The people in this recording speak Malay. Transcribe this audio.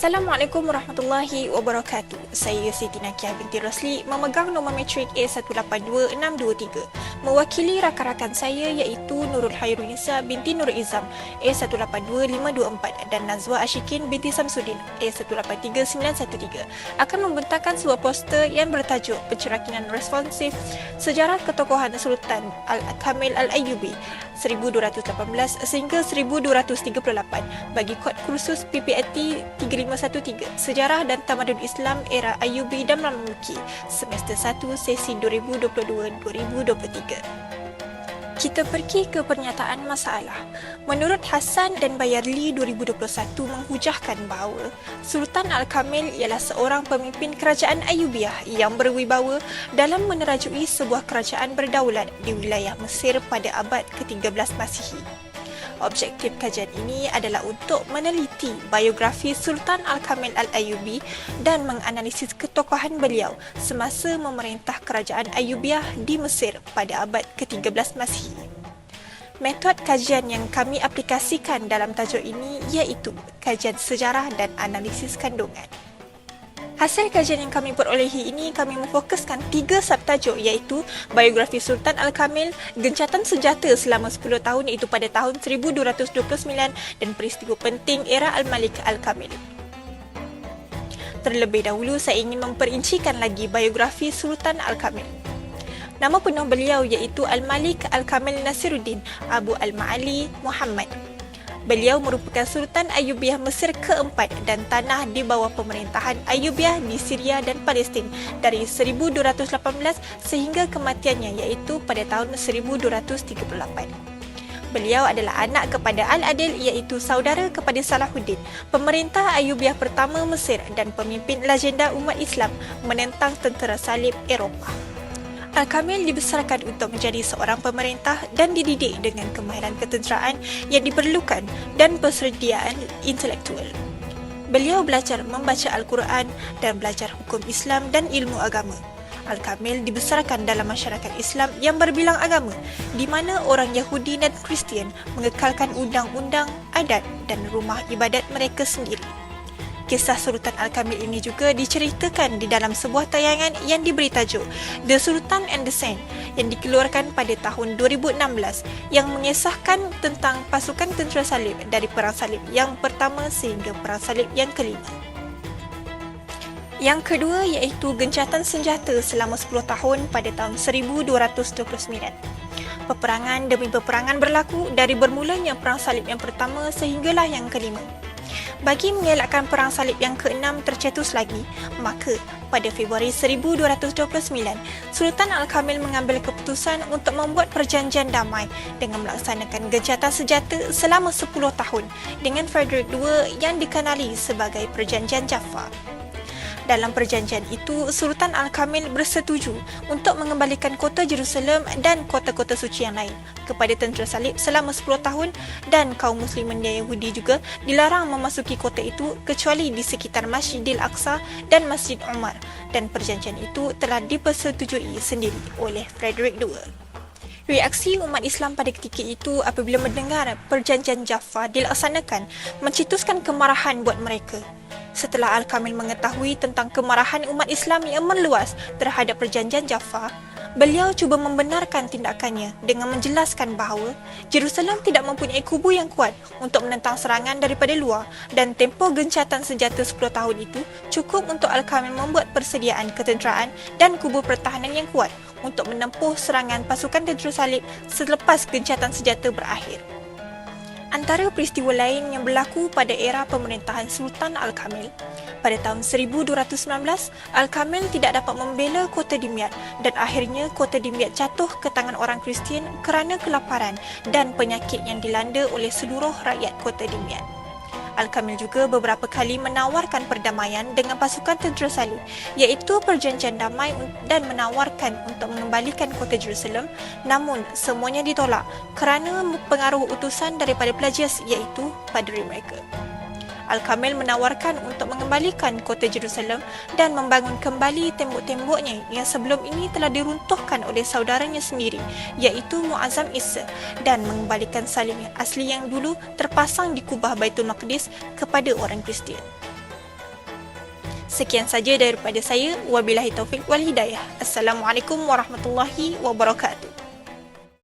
Assalamualaikum warahmatullahi wabarakatuh. Saya Siti Nakiah binti Rosli memegang nombor matrik A182623. Mewakili rakan-rakan saya iaitu Nurul Hairunisa binti Nurul Izam A182524 dan Nazwa Ashikin binti Samsudin A183913 akan membentangkan sebuah poster yang bertajuk Pencerakinan Responsif Sejarah Ketokohan Sultan Al-Kamil Al-Ayyubi 1218 sehingga 1238 bagi kod kursus PPAT 3513 Sejarah dan Tamadun Islam Era Ayyubi dan Mamluki semester 1 sesi 2022-2023. Kita pergi ke pernyataan masalah. Menurut Hassan dan Bayarli 2021 menghujahkan bahawa Sultan Al-Kamil ialah seorang pemimpin kerajaan Ayyubiyah yang berwibawa dalam menerajui sebuah kerajaan berdaulat di wilayah Mesir pada abad ke-13 Masihi. Objektif kajian ini adalah untuk meneliti biografi Sultan Al-Kamil Al-Ayyubi dan menganalisis ketokohan beliau semasa memerintah kerajaan Ayyubiyah di Mesir pada abad ke-13 Masihi. Metod kajian yang kami aplikasikan dalam tajuk ini iaitu kajian sejarah dan analisis kandungan. Hasil kajian yang kami perolehi ini, kami memfokuskan 3 subtajuk iaitu biografi Sultan Al-Kamil, gencatan senjata selama 10 tahun iaitu pada tahun 1229 dan peristiwa penting era Al-Malik Al-Kamil. Terlebih dahulu, saya ingin memperincikan lagi biografi Sultan Al-Kamil. Nama penuh beliau iaitu Al-Malik Al-Kamil Nasiruddin Abu Al-Ma'ali Muhammad. Beliau merupakan Sultan Ayyubiyah Mesir keempat dan tanah di bawah pemerintahan Ayyubiyah di Syria dan Palestin dari 1218 sehingga kematiannya iaitu pada tahun 1238. Beliau adalah anak kepada Al-Adil iaitu saudara kepada Salahuddin, pemerintah Ayyubiyah pertama Mesir dan pemimpin legenda umat Islam menentang tentera salib Eropah. Al-Kamil dibesarkan untuk menjadi seorang pemerintah dan dididik dengan kemahiran ketenteraan yang diperlukan dan persediaan intelektual. Beliau belajar membaca Al-Quran dan belajar hukum Islam dan ilmu agama. Al-Kamil dibesarkan dalam masyarakat Islam yang berbilang agama, di mana orang Yahudi dan Kristian mengekalkan undang-undang, adat dan rumah ibadat mereka sendiri. Kisah Sultan Al-Kamil ini juga diceritakan di dalam sebuah tayangan yang diberi tajuk The Sultan and the Saint yang dikeluarkan pada tahun 2016 yang mengisahkan tentang pasukan tentera salib dari Perang Salib yang pertama sehingga Perang Salib yang kelima. Yang kedua iaitu gencatan senjata selama 10 tahun pada tahun 1229. Peperangan demi peperangan berlaku dari bermulanya Perang Salib yang pertama sehinggalah yang kelima. Bagi mengelakkan Perang Salib yang ke-6 tercetus lagi, maka pada Februari 1229, Sultan Al-Kamil mengambil keputusan untuk membuat perjanjian damai dengan melaksanakan gencatan senjata selama 10 tahun dengan Frederick II yang dikenali sebagai Perjanjian Jaffa. Dalam perjanjian itu, Sultan Al-Kamil bersetuju untuk mengembalikan kota Jerusalem dan kota-kota suci yang lain kepada tentera salib selama 10 tahun dan kaum muslimin Yahudi juga dilarang memasuki kota itu kecuali di sekitar Masjidil Aqsa dan Masjid Umar, dan perjanjian itu telah dipersetujui sendiri oleh Frederick II. Reaksi umat Islam pada ketika itu apabila mendengar perjanjian Jaffa dilaksanakan mencetuskan kemarahan buat mereka. Setelah Al-Kamil mengetahui tentang kemarahan umat Islam yang meluas terhadap perjanjian Jaffa, beliau cuba membenarkan tindakannya dengan menjelaskan bahawa Jerusalem tidak mempunyai kubu yang kuat untuk menentang serangan daripada luar dan tempoh gencatan senjata 10 tahun itu cukup untuk Al-Kamil membuat persediaan ketenteraan dan kubu pertahanan yang kuat untuk menempuh serangan pasukan tentera salib selepas gencatan senjata berakhir. antara peristiwa lain yang berlaku pada era pemerintahan Sultan Al-Kamil. Pada tahun 1219, Al-Kamil tidak dapat membela kota Dimyat dan akhirnya kota Dimyat jatuh ke tangan orang Kristian kerana kelaparan dan penyakit yang dilanda oleh seluruh rakyat kota Dimyat. Al-Kamil juga beberapa kali menawarkan perdamaian dengan pasukan tentera Salib, iaitu perjanjian damai dan menawarkan untuk mengembalikan kota Jerusalem, namun semuanya ditolak kerana pengaruh utusan daripada pelajias iaitu padri mereka. Al-Kamil menawarkan untuk mengembalikan kota Jerusalem dan membangun kembali tembok-temboknya yang sebelum ini telah diruntuhkan oleh saudaranya sendiri iaitu Muazzam Isa dan mengembalikan salib yang asli yang dulu terpasang di kubah Baitul Maqdis kepada orang Kristian. Sekian saja daripada saya. Wabillahi taufik wal hidayah. Assalamualaikum warahmatullahi wabarakatuh.